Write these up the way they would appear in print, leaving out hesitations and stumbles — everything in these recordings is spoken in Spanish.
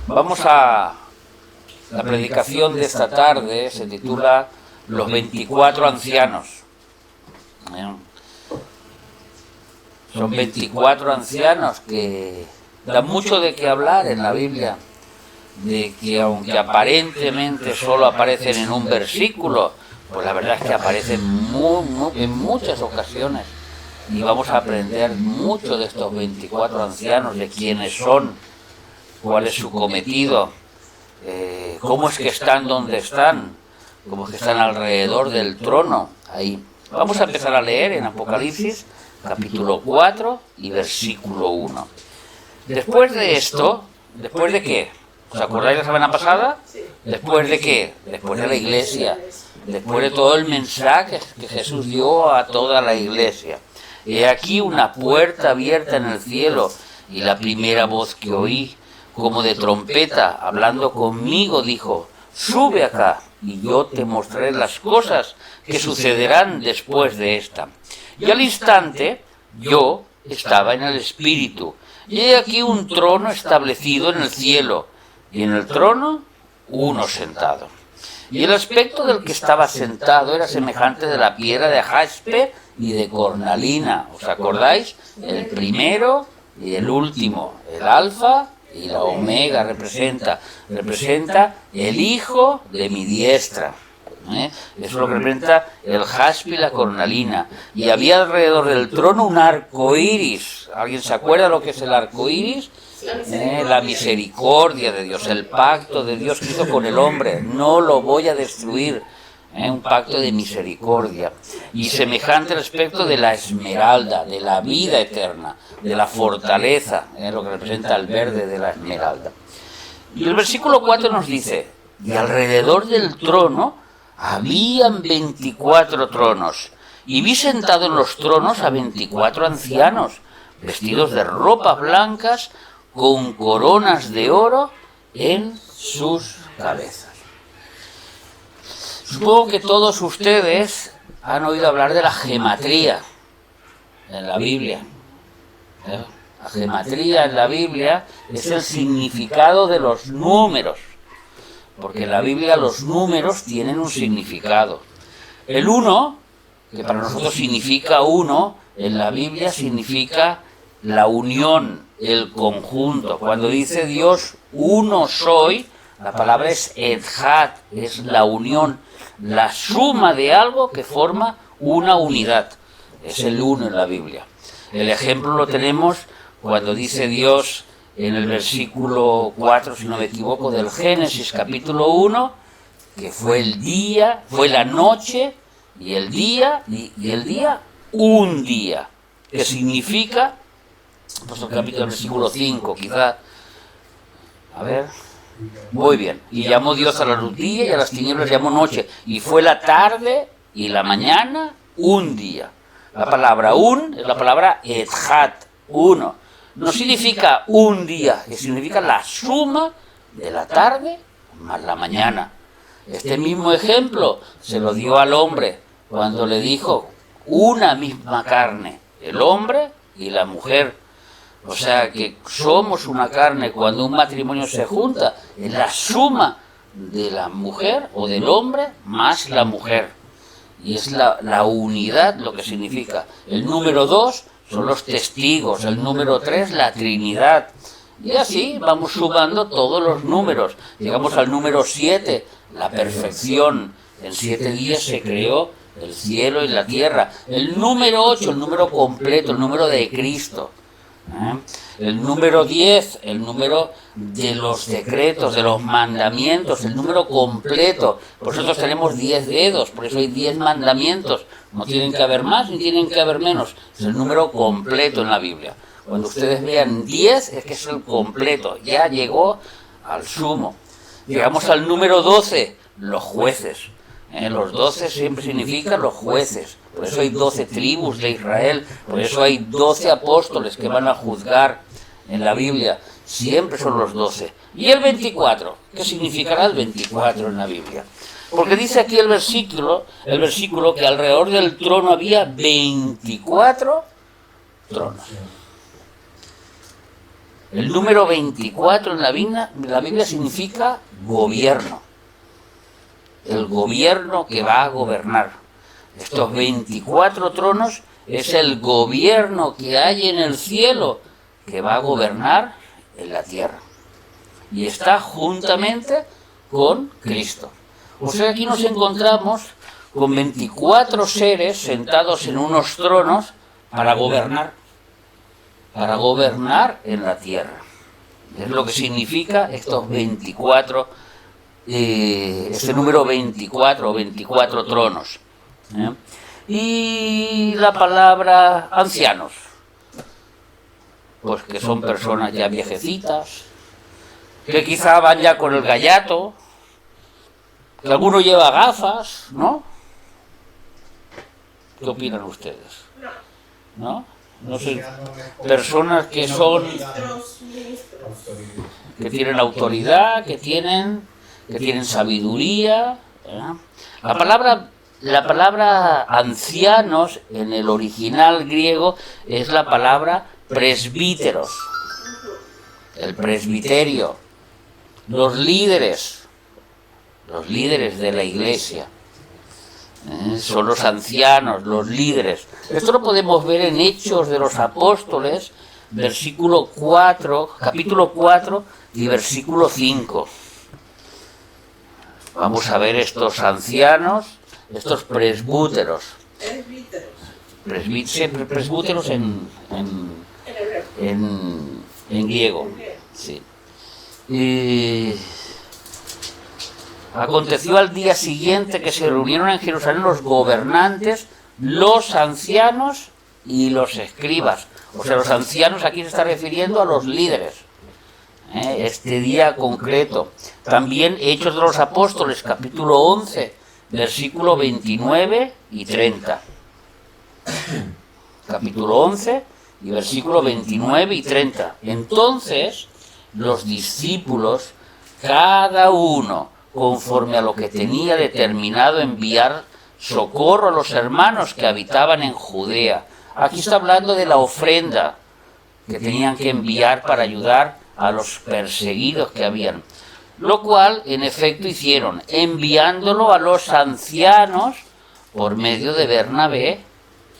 Vamos a... La predicación de esta tarde se titula Los 24 ancianos. Son 24 ancianos que dan mucho de qué hablar en la Biblia, de que aunque aparentemente solo aparecen en un versículo, pues la verdad es que aparecen en muchas ocasiones. Y vamos a aprender mucho de estos 24 ancianos, de quiénes son, cuál es su cometido, cómo es que están donde están, cómo es que están alrededor del trono. Ahí vamos a empezar a leer en Apocalipsis, capítulo 4 y versículo 1. Después de esto, ¿después de qué? ¿Os acordáis la semana pasada? ¿Después de qué? Después de la iglesia, después de todo el mensaje que Jesús dio a toda la iglesia. He aquí una puerta abierta en el cielo, y la primera voz que oí, como de trompeta, hablando conmigo, dijo: sube acá, y yo te mostraré las cosas que sucederán después de esta. Y al instante yo estaba en el Espíritu, y he aquí un trono establecido en el cielo, y en el trono uno sentado. Y el aspecto del que estaba sentado era semejante de la piedra de jaspe y de cornalina. ¿Os acordáis? El primero y el último, el alfa y la omega, representa el hijo de mi diestra. Eso es lo que representa el jaspe y la cornalina. Y había alrededor del trono un arco iris. ¿Alguien se acuerda lo que es el arco iris? La misericordia de Dios, el pacto de Dios que hizo con el hombre. No lo voy a destruir. Un pacto de misericordia. Y semejante al aspecto de la esmeralda, de la vida eterna, de la fortaleza, lo que representa el verde de la esmeralda. Y el versículo 4 nos dice: y alrededor del trono habían 24 tronos, y vi sentado en los tronos a 24 ancianos, vestidos de ropas blancas, con coronas de oro en sus cabezas. Supongo que todos ustedes han oído hablar de la gematría en la Biblia. La gematría en la Biblia es el significado de los números, porque en la Biblia los números tienen un significado. El 1, que para nosotros significa uno, en la Biblia significa la unión, el conjunto. Cuando dice Dios uno soy, la palabra es echad, es la unión, la suma de algo que forma una unidad. Es el uno en la Biblia. El ejemplo lo tenemos cuando dice Dios en el versículo 4, si no me equivoco, del Génesis capítulo 1, que fue el día, fue la noche y el día, un día, que significa, pues el capítulo versículo 5, quizá, a ver, muy bien, y llamó Dios a la luz día y a las tinieblas llamó noche, y fue la tarde y la mañana un día. La palabra un es la palabra echad, uno. No significa un día, que significa la suma de la tarde más la mañana. Este mismo ejemplo se lo dio al hombre cuando le dijo una misma carne, el hombre y la mujer. O sea que somos una carne. Cuando un matrimonio se junta, es la suma de la mujer o del hombre más la mujer. Y es la unidad lo que significa. El número 2 son los testigos, el número 3 la Trinidad. Y así vamos sumando todos los números. Llegamos al número 7, la perfección. En 7 días se creó el cielo y la tierra. El número 8, el número completo, el número de Cristo. El número 10, el número de los decretos, de los mandamientos, el número completo. Por eso nosotros tenemos 10 dedos, por eso hay 10 mandamientos. No tienen que haber más ni tienen que haber menos. Es el número completo en la Biblia. Cuando ustedes vean 10, es que es el completo. Ya llegó al sumo. Llegamos al número 12, los jueces. Los 12 siempre significan los jueces. Por eso hay 12 tribus de Israel. Por eso hay 12 apóstoles que van a juzgar en la Biblia. Siempre son los 12. Y el 24, ¿qué significará el 24 en la Biblia? Porque dice aquí el versículo que alrededor del trono había 24 tronos. El número 24 en la Biblia significa gobierno. El gobierno que va a gobernar. Estos 24 tronos es el gobierno que hay en el cielo que va a gobernar en la tierra. Y está juntamente con Cristo. O sea, aquí nos encontramos con 24 seres sentados en unos tronos para gobernar en la tierra. Es lo que significa estos 24, este número 24, 24 tronos. Y la palabra ancianos, pues que son personas ya viejecitas, que quizá van ya con el gallato, que alguno lleva gafas, ¿no? ¿Qué opinan ustedes? ¿No? No sé, personas que son, que tienen autoridad, que tienen sabiduría. La palabra ancianos en el original griego es la palabra presbíteros, el presbiterio, los líderes de la iglesia. Son los ancianos, los líderes. Esto lo podemos ver en Hechos de los Apóstoles, capítulo 4 y versículo 5. Vamos a ver estos ancianos, estos presbúteros. Presbúteros en griego. Sí. Aconteció al día siguiente que se reunieron en Jerusalén los gobernantes, los ancianos y los escribas. O sea, los ancianos aquí se está refiriendo a los líderes. Este día concreto. También Hechos de los Apóstoles, capítulo 11, versículo 29 y 30. Capítulo 11 y versículo 29 y 30. Entonces, los discípulos, cada uno, conforme a lo que tenía determinado, enviar socorro a los hermanos que habitaban en Judea. Aquí está hablando de la ofrenda que tenían que enviar para ayudar a los perseguidos que habían. Lo cual, en efecto, hicieron, enviándolo a los ancianos por medio de Bernabé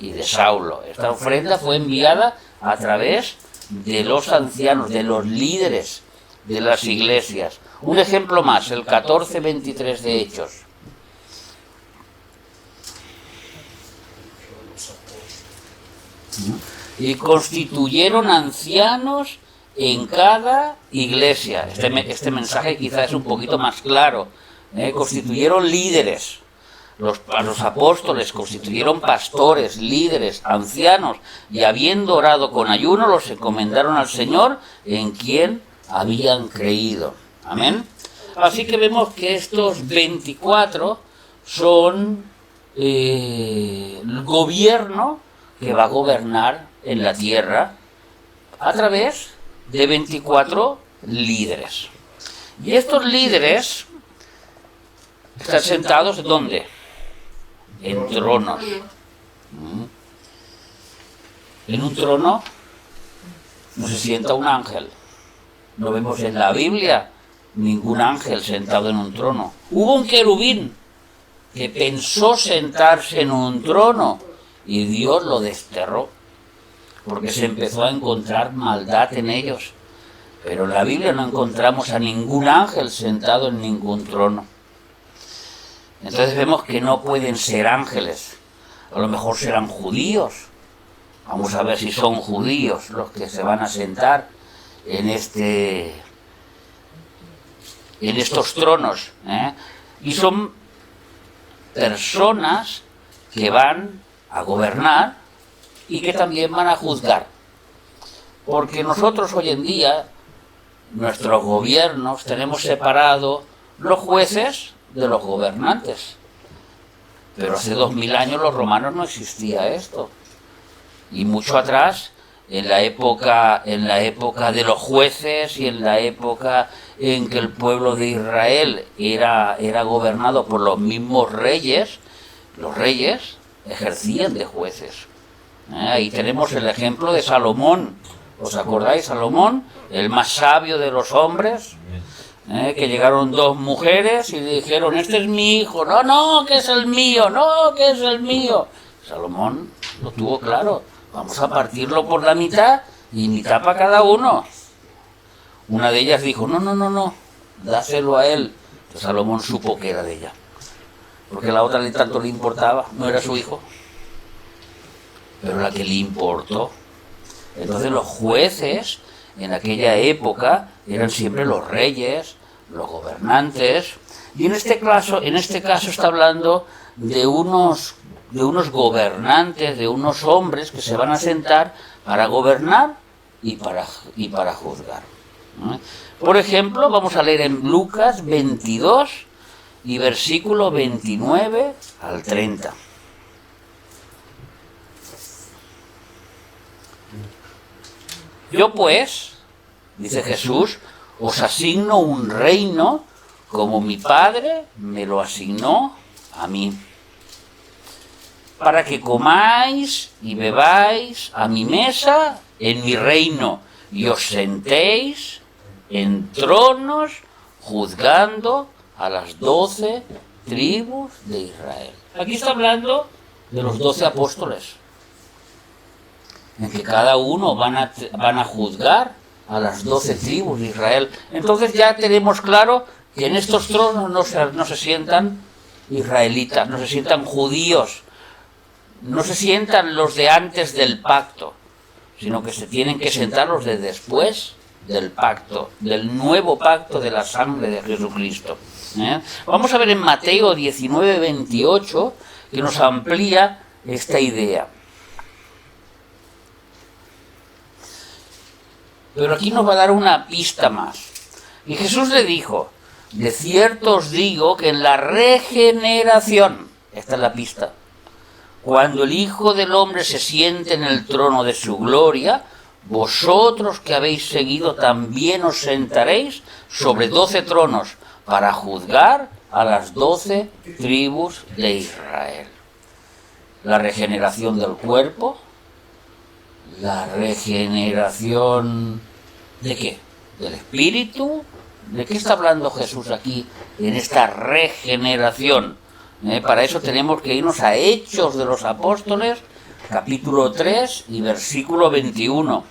y de Saulo. Esta ofrenda fue enviada a través de los ancianos, de los líderes de las iglesias. Un ejemplo más, el 14:23 de Hechos. Y constituyeron ancianos en cada iglesia. Este mensaje quizás es un poquito más claro. Constituyeron líderes. A los apóstoles constituyeron pastores, líderes, ancianos, y habiendo orado con ayuno, los encomendaron al Señor en quien habían creído. Amén. Así que vemos que estos 24 son el gobierno que va a gobernar en la tierra a través de 24 líderes. Y estos líderes están sentados ¿dónde? En tronos. En un trono no se sienta un ángel. No vemos en la Biblia ningún ángel sentado en un trono. Hubo un querubín que pensó sentarse en un trono y Dios lo desterró porque se empezó a encontrar maldad en ellos. Pero en la Biblia no encontramos a ningún ángel sentado en ningún trono. Entonces vemos que no pueden ser ángeles. A lo mejor serán judíos. Vamos a ver si son judíos los que se van a sentar en estos tronos. Y son personas que van a gobernar y que también van a juzgar. Porque nosotros hoy en día, nuestros gobiernos, tenemos separado los jueces de los gobernantes. Pero hace 2000 años los romanos no existía esto. Y mucho atrás, en la época de los jueces y en la época en que el pueblo de Israel era gobernado por los mismos reyes, los reyes ejercían de jueces. Ahí tenemos el ejemplo de Salomón, ¿Os acordáis? Salomón, el más sabio de los hombres, que llegaron dos mujeres y le dijeron, este es mi hijo, no, que es el mío, no, que es el mío. Salomón lo tuvo claro, vamos a partirlo por la mitad y mitad para cada uno. Una de ellas dijo, no, dáselo a él. Entonces Salomón supo que era de ella, porque la otra tanto le importaba, no era su hijo, pero la que le importó. Entonces los jueces en aquella época eran siempre los reyes, los gobernantes, y en este caso está hablando de unos gobernantes, de unos hombres que se van a sentar para gobernar y para juzgar. Por ejemplo, vamos a leer en Lucas 22 y versículo 29 al 30. Yo pues, dice Jesús, os asigno un reino como mi Padre me lo asignó a mí, para que comáis y bebáis a mi mesa en mi reino y os sentéis en tronos juzgando a las 12 tribus de Israel. Aquí está hablando de los 12 apóstoles, en que cada uno van a juzgar a las 12 tribus de Israel. Entonces ya tenemos claro que en estos tronos no se sientan israelitas, no se sientan judíos, no se sientan los de antes del pacto, sino que se tienen que sentar los de después del pacto, del nuevo pacto de la sangre de Jesucristo. Vamos a ver en Mateo 19, 28, que nos amplía esta idea. Pero aquí nos va a dar una pista más. Y Jesús le dijo, de cierto os digo que en la regeneración, esta es la pista, cuando el Hijo del Hombre se siente en el trono de su gloria, vosotros que habéis seguido también os sentaréis sobre 12 tronos para juzgar a las 12 tribus de Israel. La regeneración del cuerpo, la regeneración ¿de qué? ¿Del espíritu? ¿De qué está hablando Jesús aquí en esta regeneración? Para eso tenemos que irnos a Hechos de los Apóstoles, capítulo 3 y versículo 21.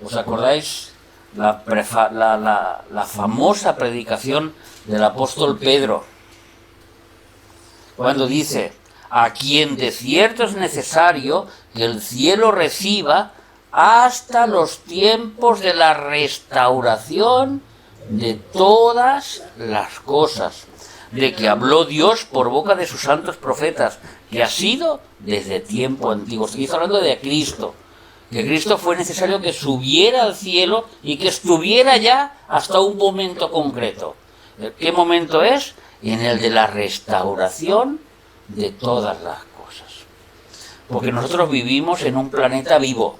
¿Os acordáis la famosa predicación del apóstol Pedro? Cuando dice, a quien de cierto es necesario que el cielo reciba hasta los tiempos de la restauración de todas las cosas, de que habló Dios por boca de sus santos profetas, que ha sido desde tiempo antiguo. Estoy hablando de Cristo, que Cristo fue necesario que subiera al cielo y que estuviera ya hasta un momento concreto. ¿Qué momento es? En el de la restauración de todas las cosas. Porque nosotros vivimos en un planeta vivo.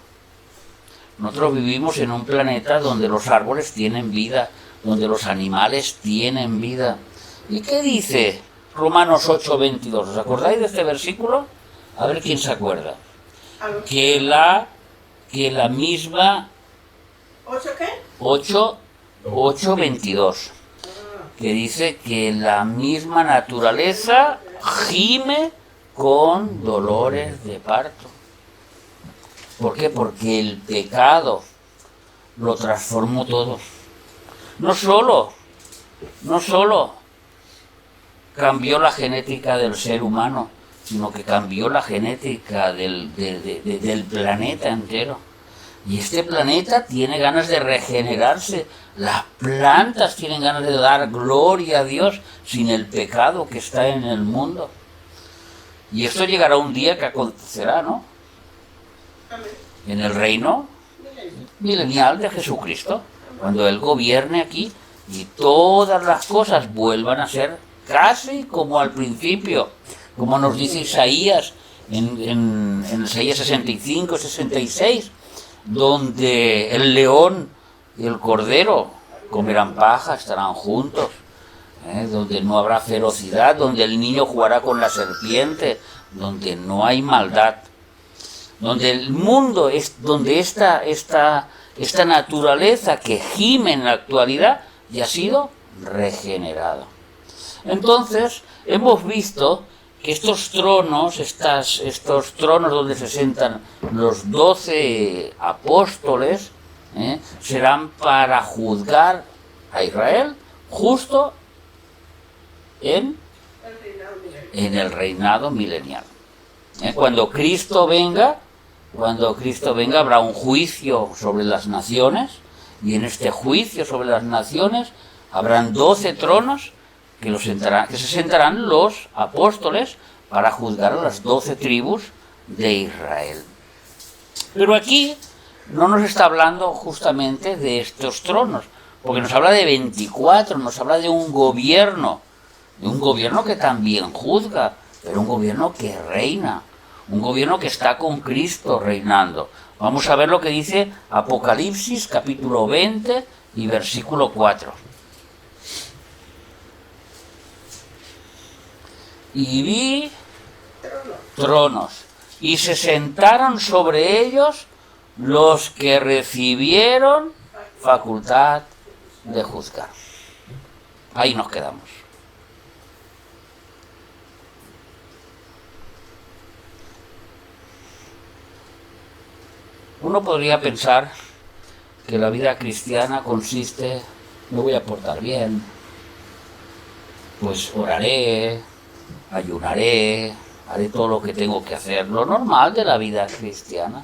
Nosotros vivimos en un planeta donde los árboles tienen vida, donde los animales tienen vida. ¿Y qué dice Romanos 8:22? ¿Os acordáis de este versículo? A ver quién se acuerda. Que la misma... ¿8 qué? 8:22. Que dice que la misma naturaleza gime con dolores de parto. ¿Por qué? Porque el pecado lo transformó todo. No solo cambió la genética del ser humano, sino que cambió la genética del planeta entero. Y este planeta tiene ganas de regenerarse. Las plantas tienen ganas de dar gloria a Dios sin el pecado que está en el mundo. Y esto llegará un día que acontecerá, ¿no? En el reino milenial de Jesucristo, cuando Él gobierne aquí y todas las cosas vuelvan a ser casi como al principio, como nos dice Isaías en Isaías 65, 66, donde el león y el cordero comerán paja, estarán juntos, donde no habrá ferocidad, donde el niño jugará con la serpiente, donde no hay maldad, donde el mundo es donde esta esta naturaleza que gime en la actualidad ya ha sido regenerado. Entonces, hemos visto que estos tronos, estos tronos donde se sientan los 12 apóstoles, serán para juzgar a Israel justo en el reinado milenial. Cuando Cristo venga habrá un juicio sobre las naciones, y en este juicio sobre las naciones habrán 12 tronos que se sentarán los apóstoles para juzgar a las 12 tribus de Israel. Pero aquí no nos está hablando justamente de estos tronos, porque nos habla de 24, nos habla de un gobierno que también juzga, pero un gobierno que reina, un gobierno que está con Cristo reinando. Vamos a ver lo que dice Apocalipsis capítulo 20 y versículo 4. Y vi tronos, y se sentaron sobre ellos los que recibieron facultad de juzgar. Ahí nos quedamos. Uno podría pensar que la vida cristiana consiste, me voy a portar bien, pues oraré, ayunaré, haré todo lo que tengo que hacer, lo normal de la vida cristiana.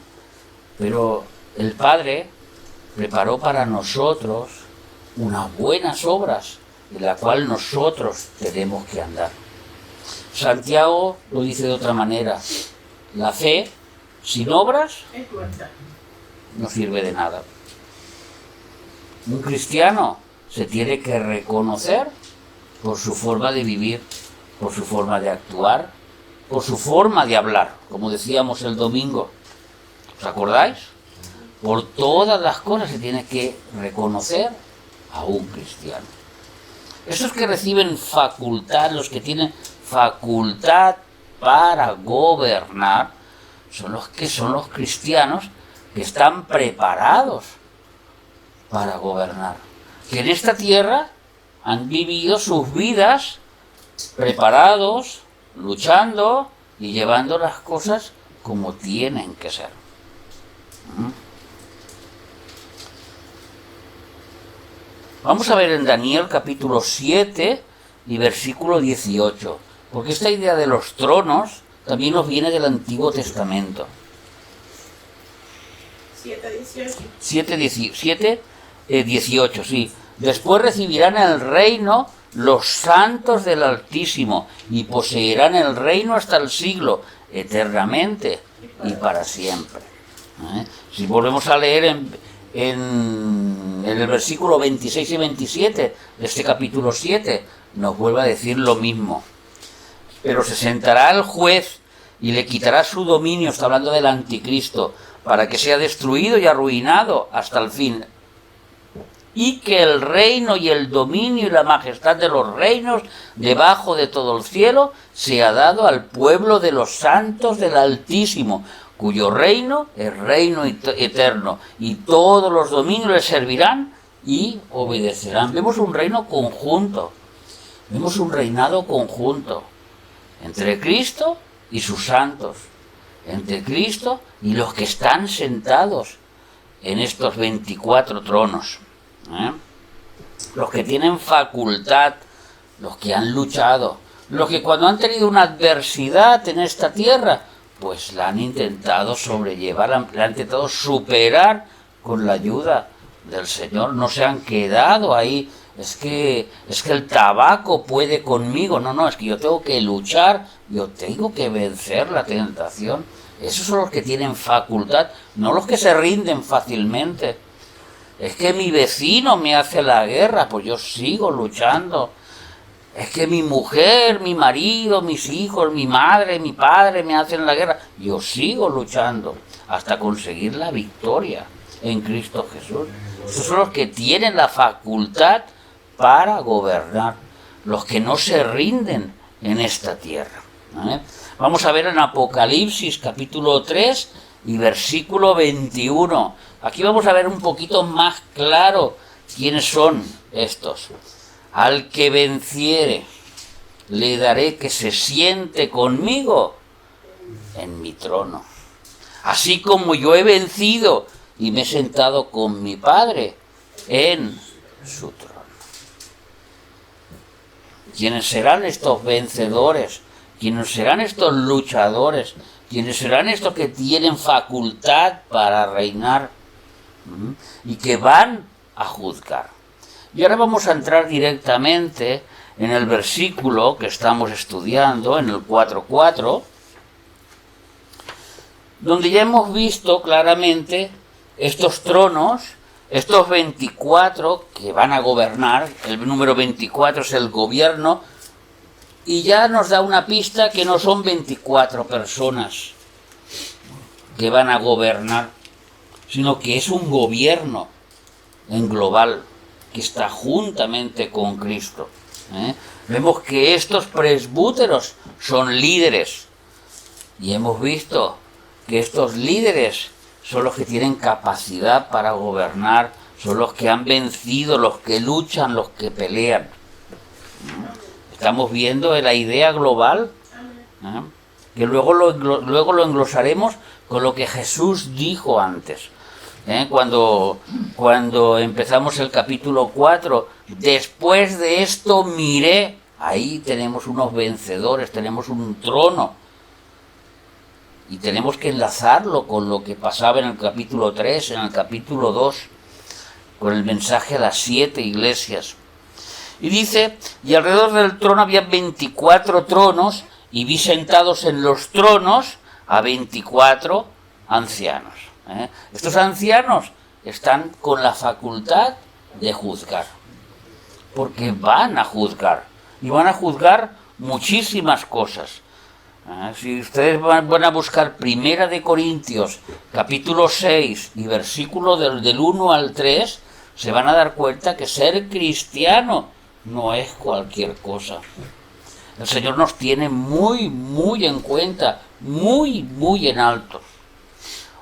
Pero el Padre preparó para nosotros unas buenas obras en la cual nosotros tenemos que andar. Santiago lo dice de otra manera: la fe sin obras no sirve de nada. Un cristiano se tiene que reconocer por su forma de vivir, por su forma de actuar, por su forma de hablar, como decíamos el domingo. ¿Os acordáis? Por todas las cosas se tiene que reconocer a un cristiano. Esos que reciben facultad, los que tienen facultad para gobernar, son los cristianos que están preparados para gobernar, que en esta tierra han vivido sus vidas preparados, luchando y llevando las cosas como tienen que ser. Vamos a ver en Daniel capítulo 7 y versículo 18, porque esta idea de los tronos también nos viene del Antiguo Testamento. 7:18, sí. Después recibirán el reino los santos del Altísimo y poseerán el reino hasta el siglo, eternamente y para siempre. Si volvemos a leer en el versículo 26 y 27 de este capítulo 7, nos vuelve a decir lo mismo. Pero se sentará el juez y le quitará su dominio, está hablando del anticristo, para que sea destruido y arruinado hasta el fin. Y que el reino y el dominio y la majestad de los reinos debajo de todo el cielo sea dado al pueblo de los santos del Altísimo, cuyo reino es reino eterno, y todos los dominios le servirán y obedecerán. Vemos un reino conjunto, vemos un reinado conjunto entre Cristo y sus santos, entre Cristo y los que están sentados en estos 24 tronos. Los que tienen facultad, los que han luchado, los que cuando han tenido una adversidad en esta tierra, pues la han intentado sobrellevar, la han intentado superar con la ayuda del Señor. No se han quedado ahí, es que el tabaco puede conmigo. No, es que yo tengo que luchar, yo tengo que vencer la tentación. Esos son los que tienen facultad, no los que se rinden fácilmente. Es que mi vecino me hace la guerra, pues yo sigo luchando. Es que mi mujer, mi marido, mis hijos, mi madre, mi padre me hacen la guerra. Yo sigo luchando hasta conseguir la victoria en Cristo Jesús. Esos son los que tienen la facultad para gobernar, los que no se rinden en esta tierra. Vamos a ver en Apocalipsis capítulo 3 y versículo 21. Aquí vamos a ver un poquito más claro quiénes son estos. Al que venciere, le daré que se siente conmigo en mi trono, así como yo he vencido y me he sentado con mi Padre en su trono. ¿Quiénes serán estos vencedores? ¿Quiénes serán estos luchadores? ¿Quiénes serán estos que tienen facultad para reinar y que van a juzgar? Y ahora vamos a entrar directamente en el versículo que estamos estudiando, en el 4:4, donde ya hemos visto claramente estos tronos, estos 24 que van a gobernar. El número 24 es el gobierno, y ya nos da una pista que no son 24 personas que van a gobernar, sino que es un gobierno en global que está juntamente con Cristo. Vemos que estos presbúteros son líderes, y hemos visto que estos líderes son los que tienen capacidad para gobernar, son los que han vencido, los que luchan, los que pelean. Estamos viendo la idea global, que luego lo englosaremos con lo que Jesús dijo antes. Cuando empezamos el capítulo 4, después de esto miré, ahí tenemos unos vencedores, tenemos un trono, y tenemos que enlazarlo con lo que pasaba en el capítulo 3, en el capítulo 2, con el mensaje a las 7 iglesias. Y dice, y alrededor del trono había 24 tronos, y vi sentados en los tronos a 24 ancianos. Estos ancianos están con la facultad de juzgar, porque van a juzgar, y van a juzgar muchísimas cosas. Si ustedes van a buscar Primera de Corintios, capítulo 6 y versículo del 1 al 3, se van a dar cuenta que ser cristiano no es cualquier cosa. El Señor nos tiene muy, muy en cuenta, muy, muy en alto.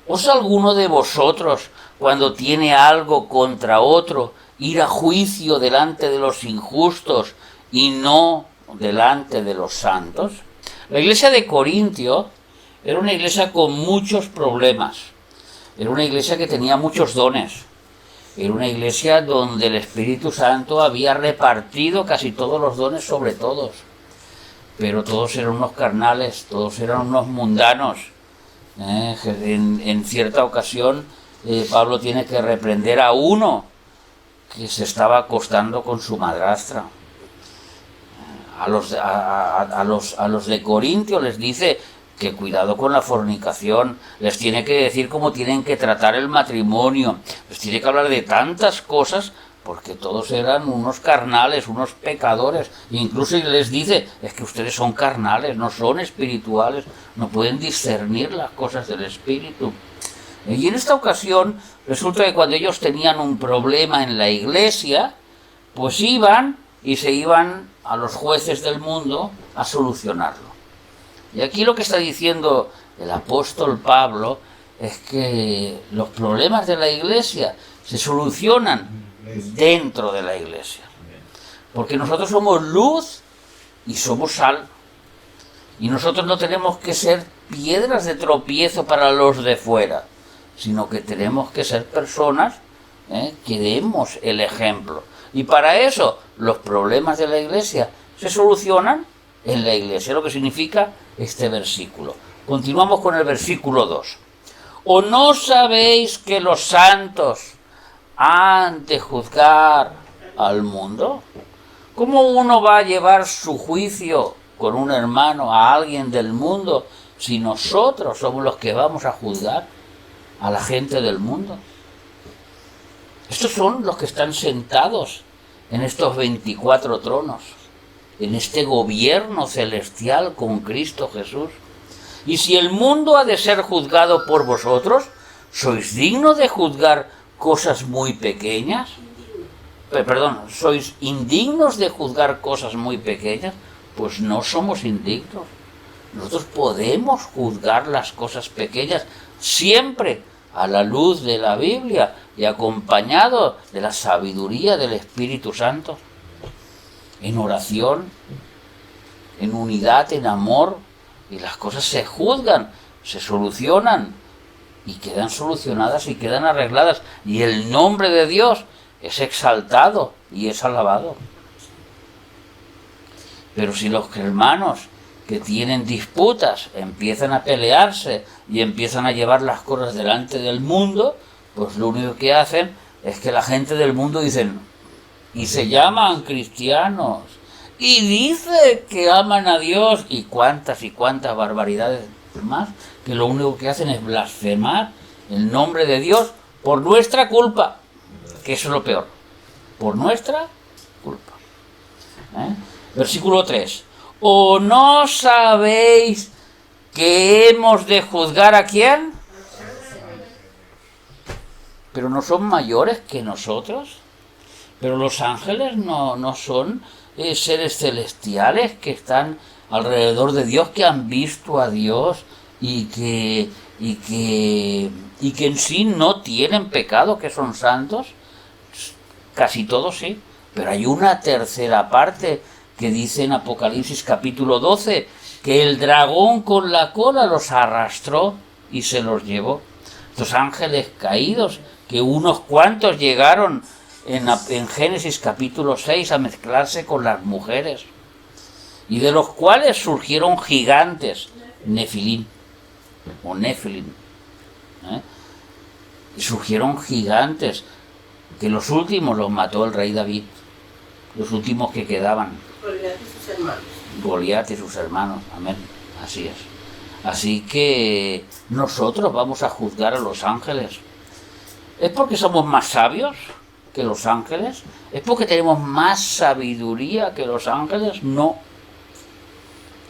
¿Osa alguno de vosotros, cuando tiene algo contra otro, ir a juicio delante de los injustos y no delante de los santos? La iglesia de Corintio era una iglesia con muchos problemas. Era una iglesia que tenía muchos dones. Era una iglesia donde el Espíritu Santo había repartido casi todos los dones sobre todos. Pero todos eran unos carnales, todos eran unos mundanos. En cierta ocasión Pablo tiene que reprender a uno que se estaba acostando con su madrastra. A los de Corintio les dice que cuidado con la fornicación, les tiene que decir cómo tienen que tratar el matrimonio, les tiene que hablar de tantas cosas, porque todos eran unos carnales, unos pecadores. Incluso les dice, es que ustedes son carnales, no son espirituales, no pueden discernir las cosas del espíritu. Y en esta ocasión resulta que cuando ellos tenían un problema en la iglesia, pues iban a los jueces del mundo a solucionarlo. Y aquí lo que está diciendo el apóstol Pablo es que los problemas de la iglesia se solucionan dentro de la iglesia. Porque nosotros somos luz y somos sal. Y nosotros no tenemos que ser piedras de tropiezo para los de fuera, sino que tenemos que ser personas que demos el ejemplo. Y para eso los problemas de la iglesia se solucionan en la iglesia, lo que significa este versículo. Continuamos con el versículo 2. ¿O no sabéis que los santos han de juzgar al mundo? ¿Cómo uno va a llevar su juicio con un hermano a alguien del mundo si nosotros somos los que vamos a juzgar a la gente del mundo? Estos son los que están sentados en estos 24 tronos, en este gobierno celestial con Cristo Jesús. Y si el mundo ha de ser juzgado por vosotros, ¿sois dignos de juzgar cosas muy pequeñas? ¿Sois indignos de juzgar cosas muy pequeñas? Pues no somos indignos. Nosotros podemos juzgar las cosas pequeñas siempre a la luz de la Biblia y acompañado de la sabiduría del Espíritu Santo, en oración, en unidad, en amor, y las cosas se juzgan, se solucionan y quedan solucionadas y quedan arregladas, y el nombre de Dios es exaltado y es alabado. Pero si los hermanos que tienen disputas empiezan a pelearse y empiezan a llevar las cosas delante del mundo, pues lo único que hacen es que la gente del mundo dicen, y se llaman cristianos, y dice que aman a Dios, y cuántas barbaridades más, que lo único que hacen es blasfemar el nombre de Dios por nuestra culpa, que eso es lo peor, por nuestra culpa. Versículo 3. ¿O no sabéis que hemos de juzgar a quién? Pero no son mayores que nosotros. Pero los ángeles no son seres celestiales que están alrededor de Dios, que han visto a Dios y que en sí no tienen pecado, que son santos. Casi todos sí, pero hay una tercera parte que dice en Apocalipsis capítulo 12 que el dragón con la cola los arrastró y se los llevó. Estos ángeles caídos, que unos cuantos llegaron en Génesis capítulo 6 a mezclarse con las mujeres, y de los cuales surgieron gigantes, Nefilim, o Nefilim, y surgieron gigantes, que los últimos los mató el rey David, los últimos que quedaban. Goliat y sus hermanos. Goliat y sus hermanos, amén, así es. Así que nosotros vamos a juzgar a los ángeles. ¿Es porque somos más sabios que los ángeles? ¿Es porque tenemos más sabiduría que los ángeles? No.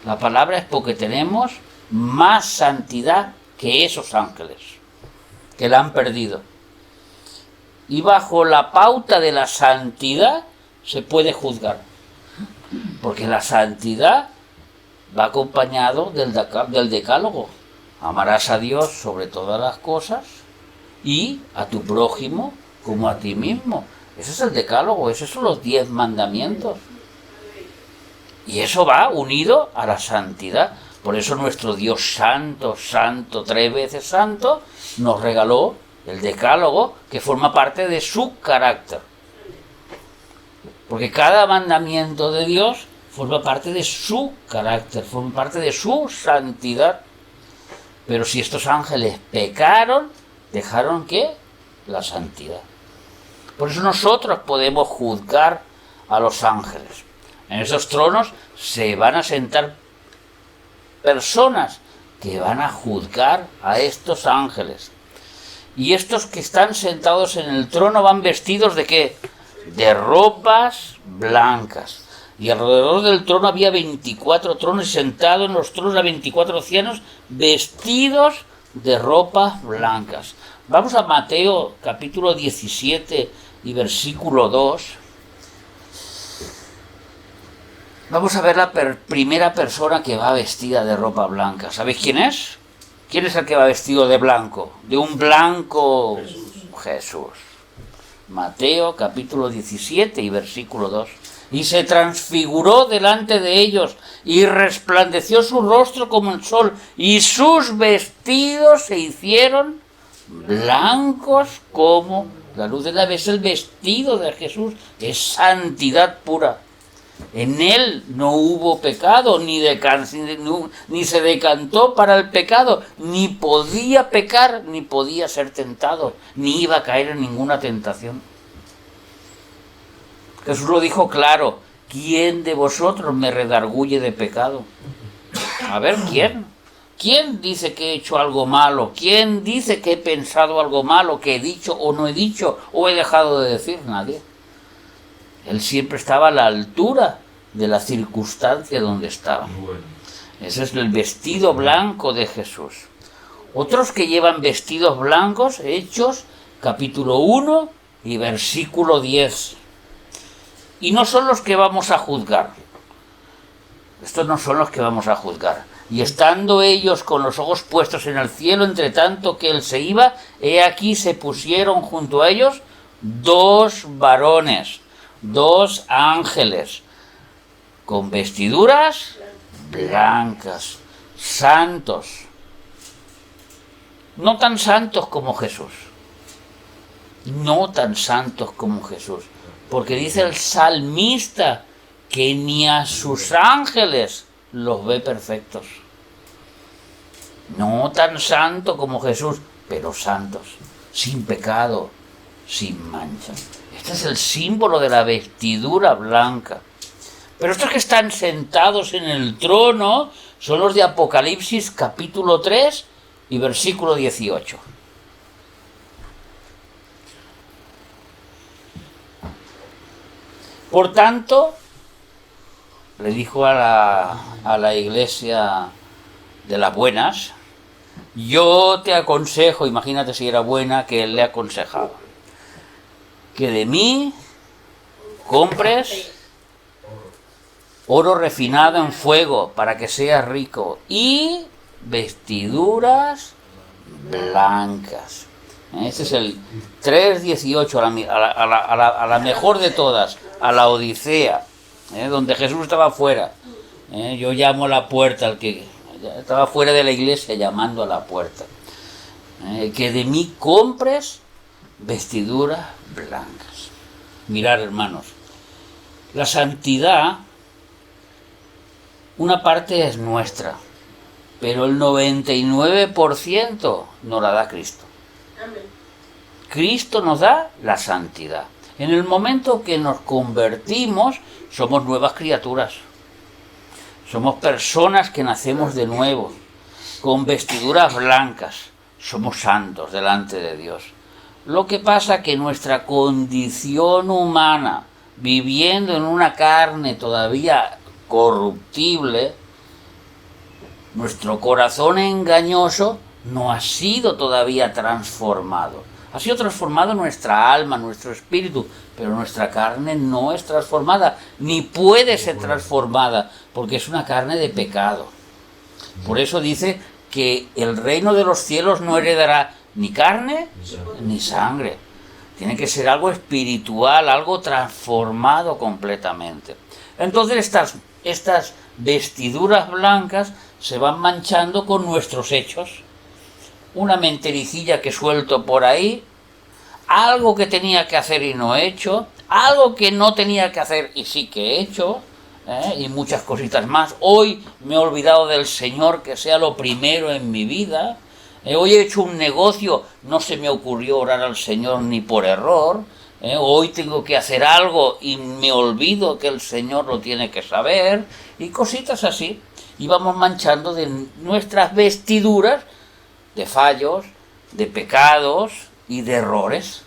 La palabra es porque tenemos más santidad que esos ángeles, que la han perdido. Y bajo la pauta de la santidad se puede juzgar, porque la santidad va acompañado del decálogo. Amarás a Dios sobre todas las cosas y a tu prójimo como a ti mismo. Ese es el decálogo, esos son los 10 mandamientos. Y eso va unido a la santidad. Por eso nuestro Dios santo, santo, 3 veces santo, nos regaló el decálogo, que forma parte de su carácter. Porque cada mandamiento de Dios forma parte de su carácter, forma parte de su santidad. Pero si estos ángeles pecaron, dejaron ¿qué? La santidad. Por eso nosotros podemos juzgar a los ángeles. En esos tronos se van a sentar personas que van a juzgar a estos ángeles. Y estos que están sentados en el trono van vestidos ¿de qué? De ropas blancas. Y alrededor del trono había 24 tronos, y sentados en los tronos a 24 ancianos vestidos de ropas blancas. Vamos a Mateo capítulo 17 y versículo 2. Vamos a ver la primera persona que va vestida de ropa blanca. ¿Sabéis quién es? ¿Quién es el que va vestido de blanco? De un blanco Jesús. Mateo capítulo 17 y versículo 2. Y se transfiguró delante de ellos, y resplandeció su rostro como el sol, y sus vestidos se hicieron blancos como la luz de la vez. El vestido de Jesús es santidad pura. En él no hubo pecado, ni se decantó para el pecado, ni podía pecar, ni podía ser tentado, ni iba a caer en ninguna tentación. Jesús lo dijo claro: ¿quién de vosotros me redarguye de pecado? A ver, ¿quién? ¿Quién dice que he hecho algo malo? ¿Quién dice que he pensado algo malo, que he dicho o no he dicho, o he dejado de decir? Nadie. Él siempre estaba a la altura de la circunstancia donde estaba. Ese es el vestido blanco de Jesús. Otros que llevan vestidos blancos, Hechos, capítulo 1 y versículo 10. Y no son los que vamos a juzgar. Estos no son los que vamos a juzgar. Y estando ellos con los ojos puestos en el cielo, entre tanto que él se iba, he aquí se pusieron junto a ellos 2 varones, 2 ángeles, con vestiduras blancas, santos. No tan santos como Jesús. No tan santos como Jesús. Porque dice el salmista que ni a sus ángeles los ve perfectos. No tan santo como Jesús, pero santos, sin pecado, sin mancha. Este es el símbolo de la vestidura blanca. Pero estos que están sentados en el trono son los de Apocalipsis capítulo 3 y versículo 18. Por tanto, le dijo a la iglesia de las buenas, yo te aconsejo, imagínate si era buena, que él le aconsejaba, que de mí compres oro refinado en fuego para que seas rico y vestiduras blancas. Este es el 3.18, a la mejor de todas, a la Odisea, donde Jesús estaba fuera. Yo llamo a la puerta, al que estaba fuera de la iglesia llamando a la puerta. Que de mí compres vestiduras blancas. Mirad, hermanos, la santidad, una parte es nuestra, pero el 99% nos la da Cristo. Cristo nos da la santidad. En el momento que nos convertimos, somos nuevas criaturas. Somos personas que nacemos de nuevo, con vestiduras blancas. Somos santos delante de Dios. Lo que pasa que nuestra condición humana, viviendo en una carne todavía corruptible, nuestro corazón engañoso no ha sido todavía transformado. Ha sido transformado nuestra alma, nuestro espíritu, pero nuestra carne no es transformada, ni puede ser transformada, porque es una carne de pecado. Por eso dice que el reino de los cielos no heredará ni carne ni sangre. Tiene que ser algo espiritual, algo transformado completamente. Entonces estas vestiduras blancas se van manchando con nuestros hechos. Una mentiricilla que suelto por ahí, algo que tenía que hacer y no he hecho, algo que no tenía que hacer y sí que he hecho, y muchas cositas más. Hoy me he olvidado del Señor, que sea lo primero en mi vida. Hoy he hecho un negocio, no se me ocurrió orar al Señor ni por error. Hoy tengo que hacer algo y me olvido que el Señor lo tiene que saber, y cositas así. Y vamos manchando de nuestras vestiduras de fallos, de pecados y de errores.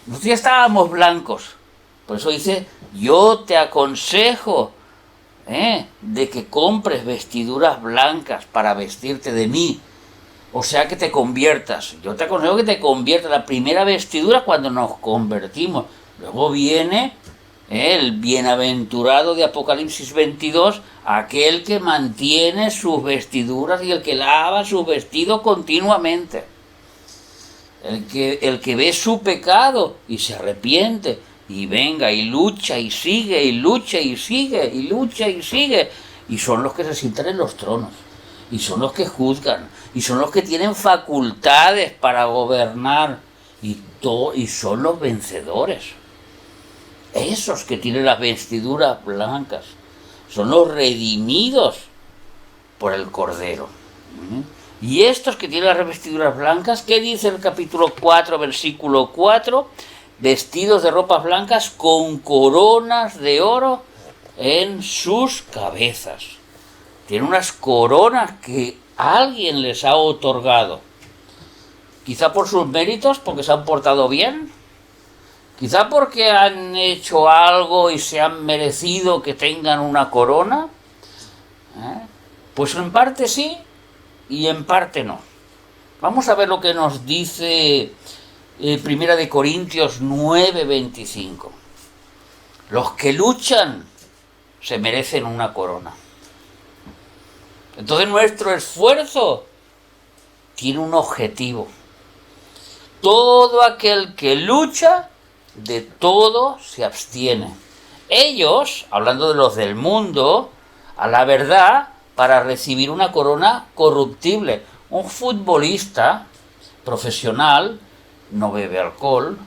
Nosotros ya estábamos blancos. Por eso dice, yo te aconsejo de que compres vestiduras blancas para vestirte de mí. O sea, que te conviertas. Yo te aconsejo que te conviertas. La primera vestidura cuando nos convertimos. Luego viene el bienaventurado de Apocalipsis 22, aquel que mantiene sus vestiduras y el que lava su vestido continuamente. El que ve su pecado y se arrepiente y venga y lucha y sigue y lucha y sigue y lucha y sigue. Y son los que se sientan en los tronos. Y son los que juzgan. Y son los que tienen facultades para gobernar. Y son los vencedores. Esos que tienen las vestiduras blancas son los redimidos por el Cordero. Y estos que tienen las vestiduras blancas, ¿qué dice el capítulo 4, versículo 4? Vestidos de ropas blancas con coronas de oro en sus cabezas. Tienen unas coronas que alguien les ha otorgado. Quizá por sus méritos, porque se han portado bien. Quizá porque han hecho algo y se han merecido que tengan una corona. Pues en parte sí y en parte no. Vamos a ver lo que nos dice Primera de Corintios 9:25. Los que luchan se merecen una corona. Entonces nuestro esfuerzo tiene un objetivo. Todo aquel que lucha, de todo se abstiene. Ellos, hablando de los del mundo, a la verdad, para recibir una corona corruptible. Un futbolista profesional no bebe alcohol,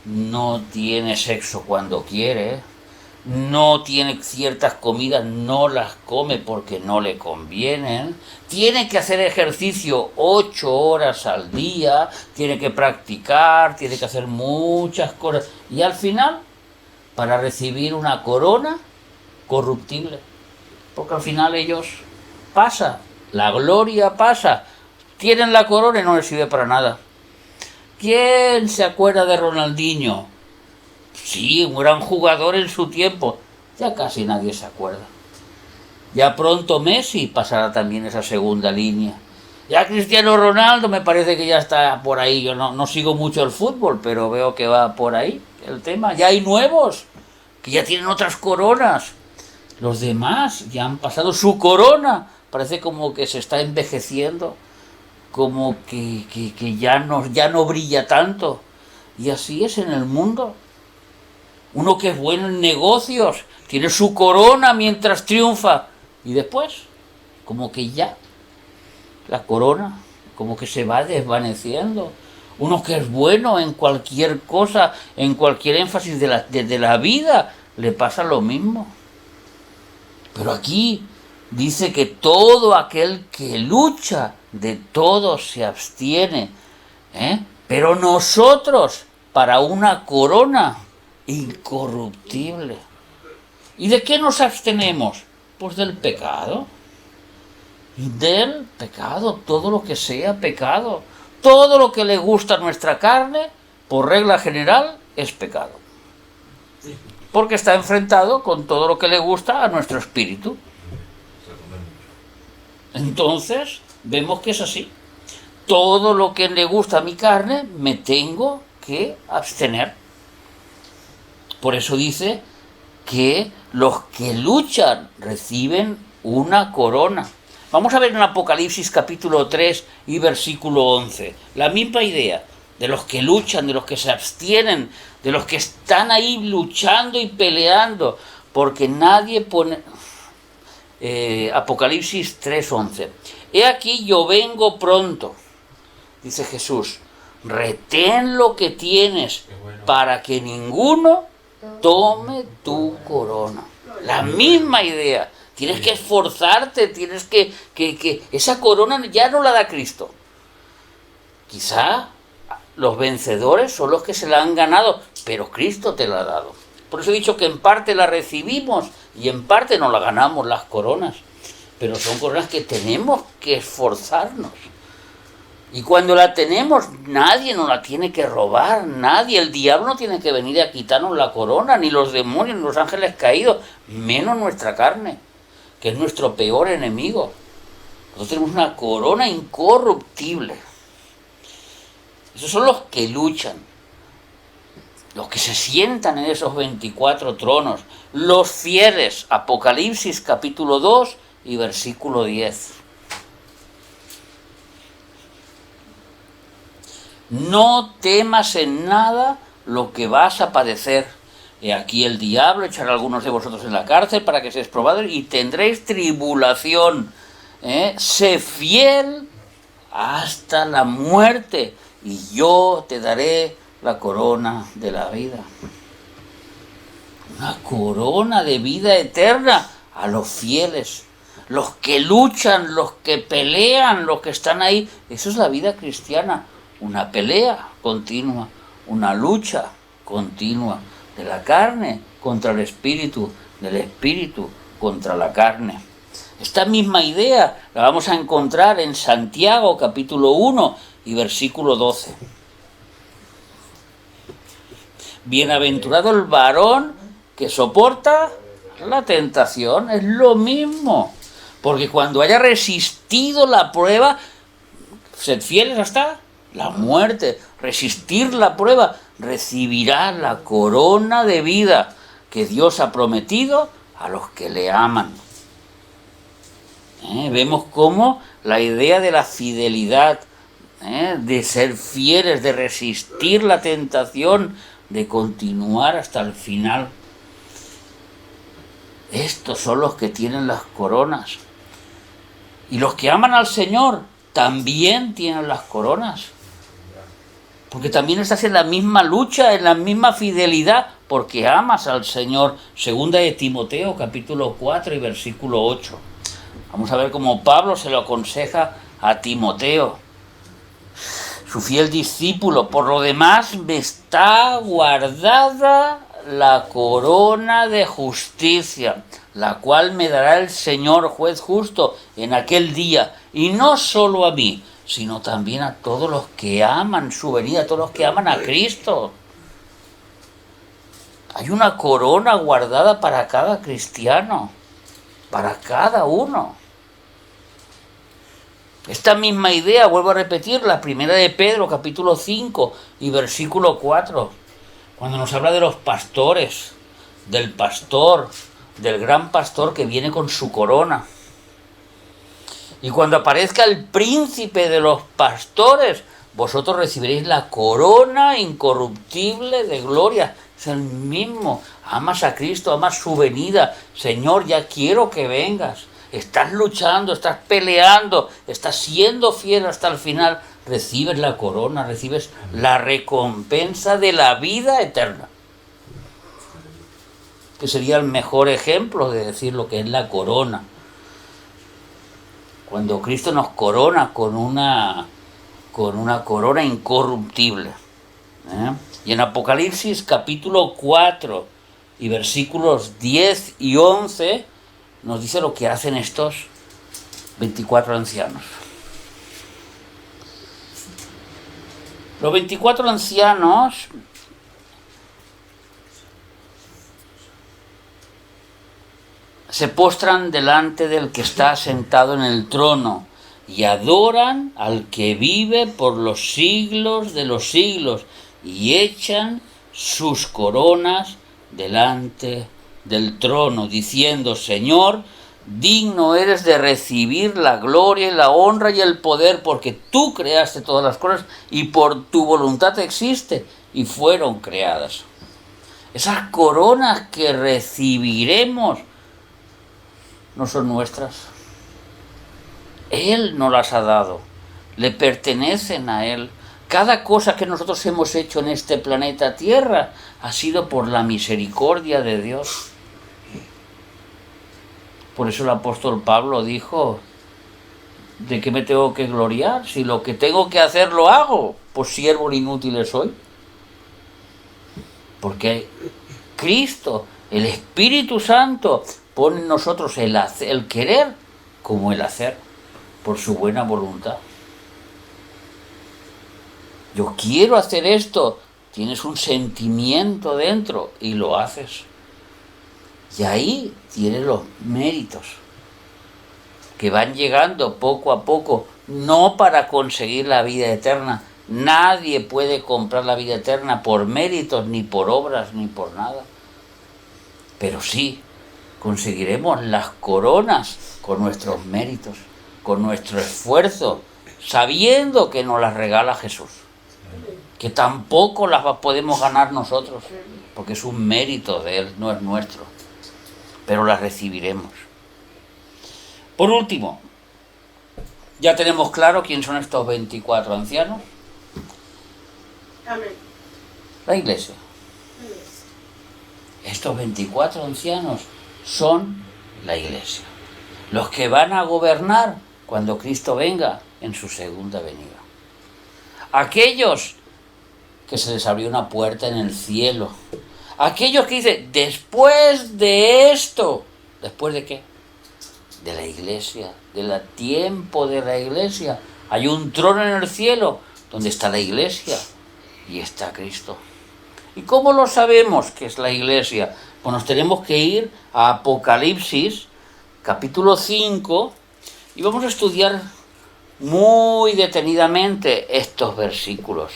no tiene sexo cuando quiere, no tiene ciertas comidas, no las come porque no le convienen, tiene que hacer ejercicio 8 horas al día, tiene que practicar, tiene que hacer muchas cosas, y al final, para recibir una corona corruptible, porque al final ellos pasa, la gloria pasa, tienen la corona y no les sirve para nada. ¿Quién se acuerda de Ronaldinho? Sí, un gran jugador en su tiempo. Ya casi nadie se acuerda. Ya pronto Messi pasará también esa segunda línea. Ya Cristiano Ronaldo me parece que ya está por ahí. Yo no sigo mucho el fútbol, pero veo que va por ahí el tema. Ya hay nuevos que ya tienen otras coronas. Los demás ya han pasado su corona. Parece como que se está envejeciendo, como que ya no brilla tanto. Y así es en el mundo. Uno que es bueno en negocios tiene su corona mientras triunfa, y después como que ya la corona como que se va desvaneciendo. Uno que es bueno en cualquier cosa, en cualquier énfasis de la vida, le pasa lo mismo. Pero aquí dice que todo aquel que lucha, de todo se abstiene, pero nosotros para una corona incorruptible. ¿Y de qué nos abstenemos? Pues del pecado. Del pecado, todo lo que sea pecado. Todo lo que le gusta a nuestra carne, por regla general, es pecado. Porque está enfrentado con todo lo que le gusta a nuestro espíritu. Entonces, vemos que es así. Todo lo que le gusta a mi carne, me tengo que abstener. Por eso dice que los que luchan reciben una corona. Vamos a ver en Apocalipsis capítulo 3 y versículo 11. La misma idea, de los que luchan, de los que se abstienen, de los que están ahí luchando y peleando, porque nadie pone... Apocalipsis 3:11. He aquí yo vengo pronto, dice Jesús, retén lo que tienes para que ninguno tome tu corona. La misma idea. Tienes que esforzarte, tienes que esa corona ya no la da Cristo. Quizá los vencedores son los que se la han ganado, pero Cristo te la ha dado. Por eso he dicho que en parte la recibimos y en parte nos la ganamos las coronas. Pero son coronas que tenemos que esforzarnos. Y cuando la tenemos, nadie nos la tiene que robar, nadie. El diablo no tiene que venir a quitarnos la corona, ni los demonios, ni los ángeles caídos, menos nuestra carne, que es nuestro peor enemigo. Nosotros tenemos una corona incorruptible. Esos son los que luchan, los que se sientan en esos 24 tronos, los fieles. Apocalipsis capítulo 2 y versículo 10. No temas en nada lo que vas a padecer. He aquí el diablo echará a algunos de vosotros en la cárcel para que seáis probados y tendréis tribulación. Sé fiel hasta la muerte y yo te daré la corona de la vida. Una corona de vida eterna a los fieles, los que luchan, los que pelean, los que están ahí. Eso es la vida cristiana. Una pelea continua, una lucha continua de la carne contra el espíritu, del espíritu contra la carne. Esta misma idea la vamos a encontrar en Santiago capítulo 1 y versículo 12. Bienaventurado el varón que soporta la tentación. Es lo mismo, porque cuando haya resistido la prueba, sed fieles hasta la muerte. Resistir la prueba, recibirá la corona de vida que Dios ha prometido a los que le aman. Vemos cómo la idea de la fidelidad, de ser fieles, de resistir la tentación, de continuar hasta el final. Estos son los que tienen las coronas. Y los que aman al Señor también tienen las coronas. Porque también estás en la misma lucha, en la misma fidelidad, porque amas al Señor. Segunda de Timoteo, capítulo 4 y versículo 8. Vamos a ver cómo Pablo se lo aconseja a Timoteo, su fiel discípulo. Por lo demás, me está guardada la corona de justicia, la cual me dará el Señor, juez justo, en aquel día, y no solo a mí, sino también a todos los que aman su venida, a todos los que aman a Cristo. Hay una corona guardada para cada cristiano, para cada uno. Esta misma idea, vuelvo a repetirla, primera de Pedro, capítulo 5 y versículo 4, cuando nos habla de los pastores, del pastor, del gran pastor que viene con su corona. Y cuando aparezca el príncipe de los pastores, vosotros recibiréis la corona incorruptible de gloria. Es el mismo. Amas a Cristo, amas su venida. Señor, ya quiero que vengas. Estás luchando, estás peleando, estás siendo fiel hasta el final. Recibes la corona, recibes la recompensa de la vida eterna. Que sería el mejor ejemplo de decir lo que es la corona. Cuando Cristo nos corona con una corona incorruptible. Y en Apocalipsis capítulo 4 y versículos 10 y 11 nos dice lo que hacen estos 24 ancianos. Los 24 ancianos se postran delante del que está sentado en el trono y adoran al que vive por los siglos de los siglos y echan sus coronas delante del trono, diciendo: Señor, digno eres de recibir la gloria y la honra y el poder, porque tú creaste todas las cosas y por tu voluntad existe y fueron creadas. Esas coronas que recibiremos no son nuestras. Él nos las ha dado, le pertenecen a Él. Cada cosa que nosotros hemos hecho en este planeta Tierra ha sido por la misericordia de Dios. Por eso el apóstol Pablo dijo: ¿de qué me tengo que gloriar? Si lo que tengo que hacer lo hago, pues siervo inútil soy. Porque Cristo, el Espíritu Santo, pone en nosotros el querer como el hacer, por su buena voluntad. Yo quiero hacer esto, tienes un sentimiento dentro y lo haces. Y ahí tienes los méritos que van llegando poco a poco, no para conseguir la vida eterna. Nadie puede comprar la vida eterna por méritos, ni por obras, ni por nada. Pero sí, conseguiremos las coronas con nuestros méritos, con nuestro esfuerzo, sabiendo que nos las regala Jesús. Que tampoco las podemos ganar nosotros, porque es un mérito de Él, no es nuestro. Pero las recibiremos. Por último, ya tenemos claro quién son estos 24 ancianos. Amén. La Iglesia. Estos 24 ancianos son la Iglesia. Los que van a gobernar cuando Cristo venga en su segunda venida. Aquellos que se les abrió una puerta en el cielo. Aquellos que dicen: después de esto. ¿Después de qué? De la Iglesia, del tiempo de la Iglesia. Hay un trono en el cielo donde está la Iglesia y está Cristo. ¿Y cómo lo sabemos que es la Iglesia? Pues nos tenemos que ir a Apocalipsis, capítulo 5, y vamos a estudiar muy detenidamente estos versículos.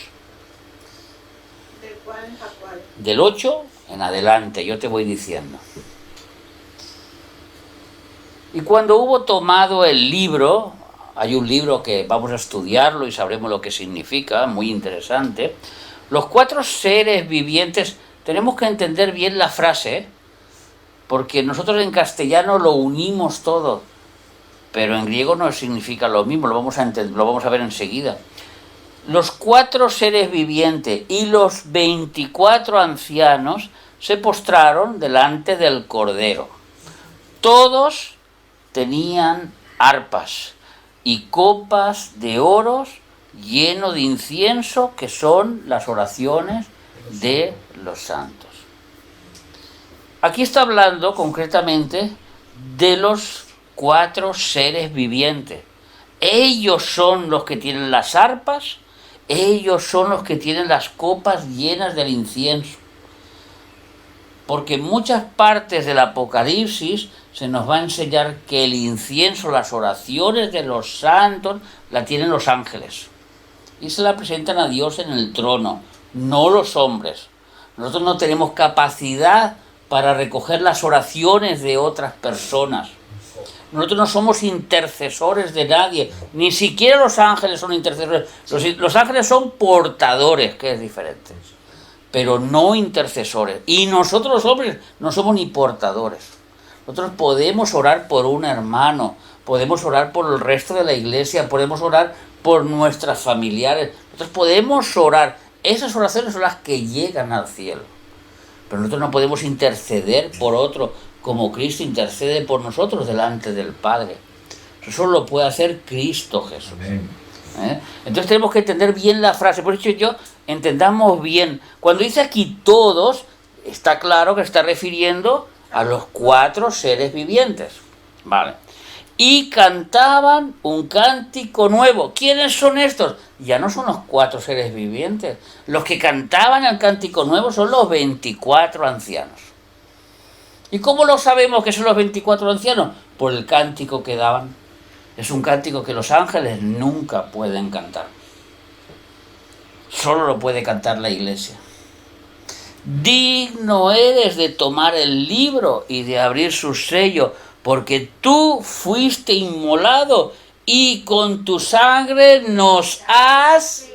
¿De cuál a cuál? Del 8 en adelante, yo te voy diciendo. Y cuando hubo tomado el libro, hay un libro que vamos a estudiarlo y sabremos lo que significa, muy interesante. Los 4 seres vivientes, tenemos que entender bien la frase, porque nosotros en castellano lo unimos todo, pero en griego no significa lo mismo, lo vamos a ver enseguida. Los 4 seres vivientes y los 24 ancianos se postraron delante del Cordero. Todos tenían arpas y copas de oro lleno de incienso, que son las oraciones de los santos. Aquí está hablando concretamente de los 4 seres vivientes. Ellos son los que tienen las arpas, ellos son los que tienen las copas llenas del incienso. Porque en muchas partes del Apocalipsis se nos va a enseñar que el incienso, las oraciones de los santos, la tienen los ángeles. Y se la presentan a Dios en el trono, no los hombres. Nosotros no tenemos capacidad para recoger las oraciones de otras personas. Nosotros no somos intercesores de nadie, ni siquiera los ángeles son intercesores. Los ángeles son portadores, que es diferente, pero no intercesores. Y nosotros los hombres no somos ni portadores. Nosotros podemos orar por un hermano, podemos orar por el resto de la iglesia, podemos orar por nuestras familiares. Nosotros podemos orar. Esas oraciones son las que llegan al cielo. Pero nosotros no podemos interceder por otro, como Cristo intercede por nosotros delante del Padre. Eso solo lo puede hacer Cristo Jesús. Entonces tenemos que entender bien la frase. Por eso entendamos bien. Cuando dice aquí todos, está claro que está refiriendo a los 4 seres vivientes. Vale. Y cantaban un cántico nuevo. ¿Quiénes son estos? Ya no son los 4 seres vivientes. Los que cantaban el cántico nuevo son los 24 ancianos. ¿Y cómo lo sabemos que son los 24 ancianos? Por el cántico que daban. Es un cántico que los ángeles nunca pueden cantar. Solo lo puede cantar la iglesia. Digno eres de tomar el libro y de abrir su sello, porque tú fuiste inmolado y con tu sangre nos has...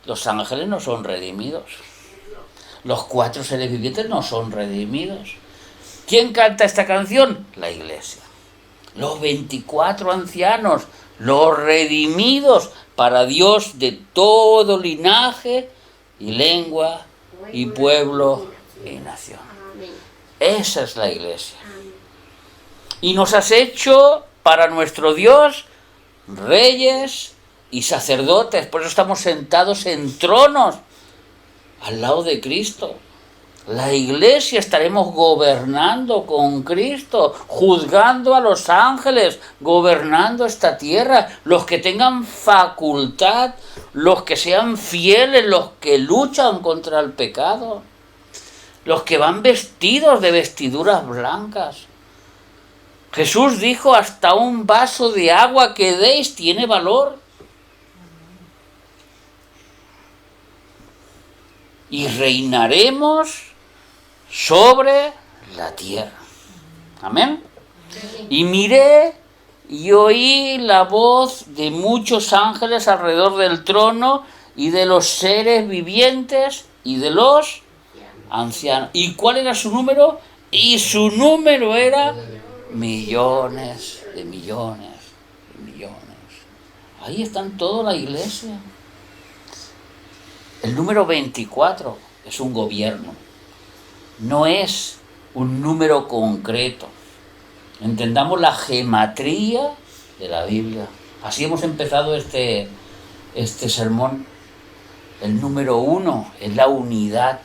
Los ángeles no son redimidos. Los 4 seres vivientes no son redimidos. ¿Quién canta esta canción? La iglesia. Los 24 ancianos, los redimidos para Dios de todo linaje y lengua y pueblo y nación. Esa es la iglesia. Y nos has hecho para nuestro Dios reyes y sacerdotes. Por eso estamos sentados en tronos al lado de Cristo. La iglesia estaremos gobernando con Cristo, juzgando a los ángeles, gobernando esta tierra, los que tengan facultad, los que sean fieles, los que luchan contra el pecado, los que van vestidos de vestiduras blancas. Jesús dijo, hasta un vaso de agua que deis tiene valor. Y reinaremos sobre la tierra. Amén. Y miré y oí la voz de muchos ángeles alrededor del trono y de los seres vivientes y de los ancianos. ¿Y cuál era su número? Y su número era millones de millones de millones. Ahí están toda la iglesia. El número 24 es un gobierno. No es un número concreto. Entendamos la gematría de la Biblia. Así hemos empezado este sermón. El número 1 es la unidad,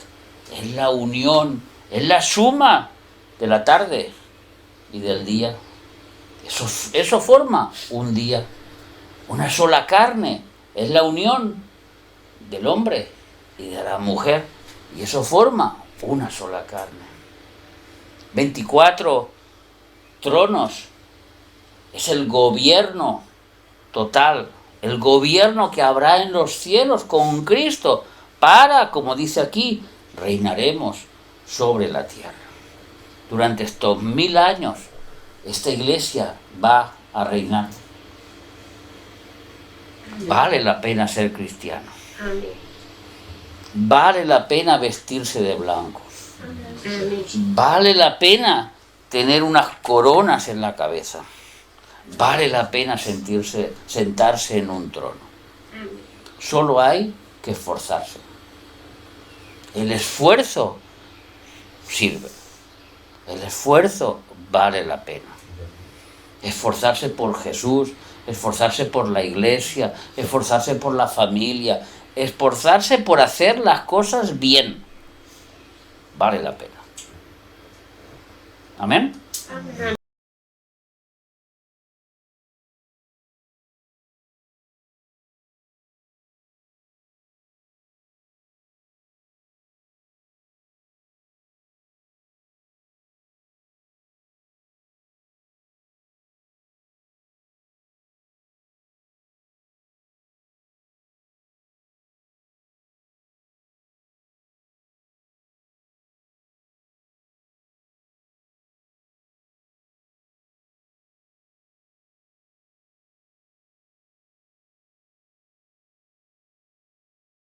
es la unión, es la suma de la tarde y del día. Eso forma un día. Una sola carne es la unión del hombre y de la mujer. Y eso forma una sola carne. 24 tronos es el gobierno total, el gobierno que habrá en los cielos con Cristo para, como dice aquí, reinaremos sobre la tierra. Durante estos 1000 años esta iglesia va a reinar. Vale la pena ser cristiano. Amén. Vale la pena vestirse de blanco. Amén. Vale la pena tener unas coronas en la cabeza. Vale la pena sentarse en un trono. Amén. Solo hay que esforzarse. El esfuerzo sirve. El esfuerzo vale la pena. Esforzarse por Jesús, esforzarse por la iglesia, esforzarse por la familia, esforzarse por hacer las cosas bien. Vale la pena. Amén. Amén.